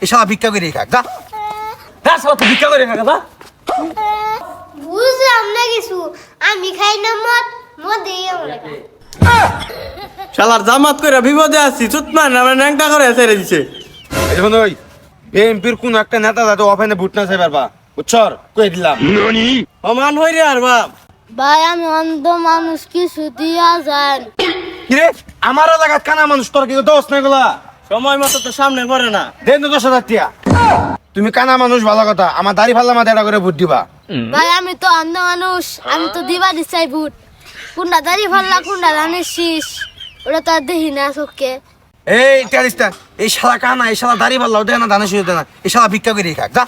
এই শালা ভিক্ষা করে খাক যা শালা তো ভিক্ষা করে খাক যা। বুঝলাম না কিছু, আমি খাই না মদ, মদেই আমরা খাই। শালার জামাত করে বিপদে আছি চুতমান আমরা ন্যাংটা করে ছেড়ে দিছে। এই দেখুন ওই বিএনপির কোন একটা নেতা যাতে অফেনে ভোট না চাই পারবা বুঝছর কই দিলাম অমান হই রে আর বাপ। ভাই আমি অন্ধ মানুষ, কিছু দিয়া যান। কিরে আমার এলাকার কানা মানুষ তোর কি দোষ নাই গুলা সময় মতো তো সামনে পড়ে না। দেন তো 10,000 টিয়া তুমি কানা মানুষ ভালো কথা আমার দাড়ি ফাল্লা মাথা এটা করে ভোট দিবা ভাই আমি তো অন্ধ মানুষ, আমি তো দিবা দিচ্ছাই ভূত। কুন্ডা দাড়ি ফাল্লা কুন্ডা রানের শীষ, ওটা তো আর দেখি না চোখকে। এই টেরিস্টা এই শালা কানা এই শালা দাড়ি ফাল্লাও দেয় না দানে শুয়ে দেয় না এই শালা ভিক্ষা করে খাক যা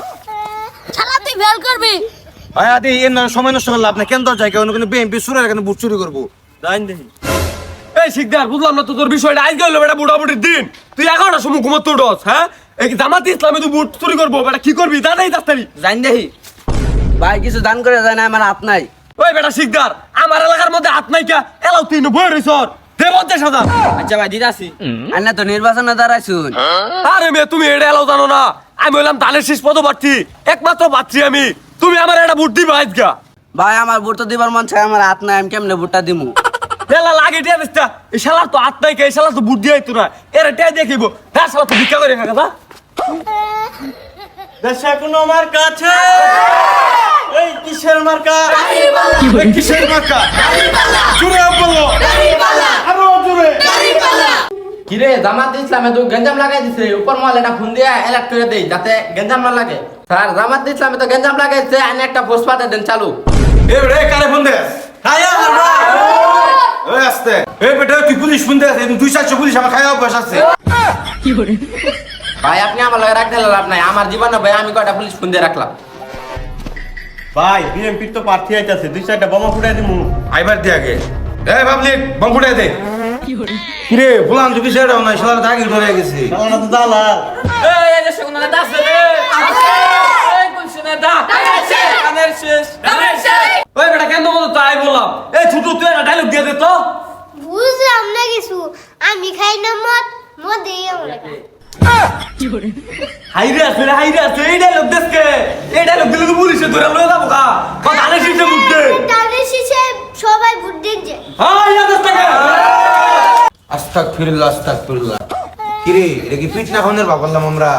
শালা তুই ফেল করবি। ভাই আদি এর না সময় নষ্ট করলে আপনি কেন তো যাই কেন কিন্তু বিএনপি সুরের কেন ভোট চুরি করবো জান দেখি এই শিকদার বুঝলাম না তো তোর বিষয়টা। আজ গেল বেটা বুড়াবুড়ির দিন, তুই 11টার সময় ঘুমোতে উঠস। হ্যাঁ এই জামাত ইসলামে তুই বুট চুরি করবো, বেটা কি করবি তা নেই তাড়াতাড়ি জান দেহি ভাই কিছু দান করে যায় না, আমার হাত নাই। ওই বেটা শিকদার আমার এলাকার মধ্যে হাত নাই কে এলাও তুই বই রইছ দে 50,000। আচ্ছা ভাই দিদাসি আন্না তো নির্বাচনে দাঁড়াইছুন। আরে মেয়ে তুমি এটা এলাও জানো না, আমি হইলাম ধানের শীষ পদপ্রার্থী, একমাত্র পাচ্ছি আমি। তুমি আমার একটা ভোট দিবা আজকা। ভাই আমার ভোট তো দিবার মন চাই, আমার হাত নাই, আমি কেমনে ভোটটা দিমু? এলা লাগে টিয়া দিস্তা এই শালার তো হাত নাই কে, এই শালা তো ভোট দিয়ে তো না এরা টিয়া দেখিব। হ্যাঁ শালা তো ভিক্ষা করে খাকা দা দেশে কোনো মার্কা আছে? এই কিসের মার্কা? এই কিসের মার্কা জুড়ে বলো আরো জুড়ে কিরে জামাত ইসলামে তো গঞ্জাম লাগাই দিছে, উপর মহলে এটা ফোন দিয়ে এলার্ট করে দেই যাতে গঞ্জাম না লাগে। স্যার জামাত ইসলামে তো গঞ্জাম লাগাইছে, আইনে একটা পোস্ট পাঠা দেন চালু। এই রে কারে ফোন দেস খায়া মারবা। ওই আসতে এই বেটা তুই পুলিশ ফোন দেস এই 2-400 পুলিশ আমার খায়া অভ্যাস আছে ভাই আপনি আমার লাগে রাখতে লাভ নাই, আমার জীবনে ভাই আমি কয়টা পুলিশ ফোন দিয়ে রাখলাম। ভাই বিএনপির তো প্রার্থী আইতাছে, 2-4টা বোমা ফুটাই দিমু। আইবার দে আগে এই পাবলিক বম ফুটাই দে কিরে বলান তুই বিষয়টা না শালার দাগি ধরে গেছে শালা তো দালাল। এই যে সেগুলো না দাস রে এই বলছিস না দা কানের শেষ ওই বেটা কেন বলতো তাই বললাম। এই ছোট তুই একটা ডায়লগ দিয়ে দে তো। বুঝলাম না কিছু, আমি খাই না মদ, মদেই আমরা খাই। হাইরে আছে রে হাইরে আছে এই ডায়লগ দেশকে এই ডায়লগ দিলে তো পুলিশে ধরে লয়ে যাবো কা কথা আনে শিখে মুখতে। টানের শীষে সবাই ভোট দিচ্ছে। হ্যাঁ ইয়া দেশটাকে আস্তাগফিরুল্লাহ কিরে এটা কি পিট না খাওয়ানোর বাপ বললাম আমরা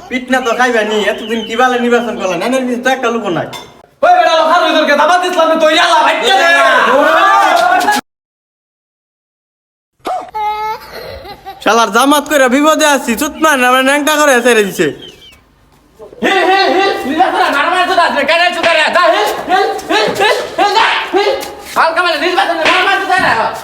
পিটনা তো খাইবানি, এতদিন কি বালে নির্বাচন করলেন, এনের ভিতরে তো একটা লোক নাই। ওই বেটা লখার ভিতরকে জামাত ইসলামে তৈরি আল্লাহ ভাইকে দে। শালার জামাত করে বিপদে আছি চুতমান আমরা ন্যাংটা করে ছেড়ে দিছে। হে হে হে নির্বাচন মারমার তো দাস রে কেন চুদারে দা হে হে হে হে দা হে হালকা মানে নির্বাচন মারমার তো দাস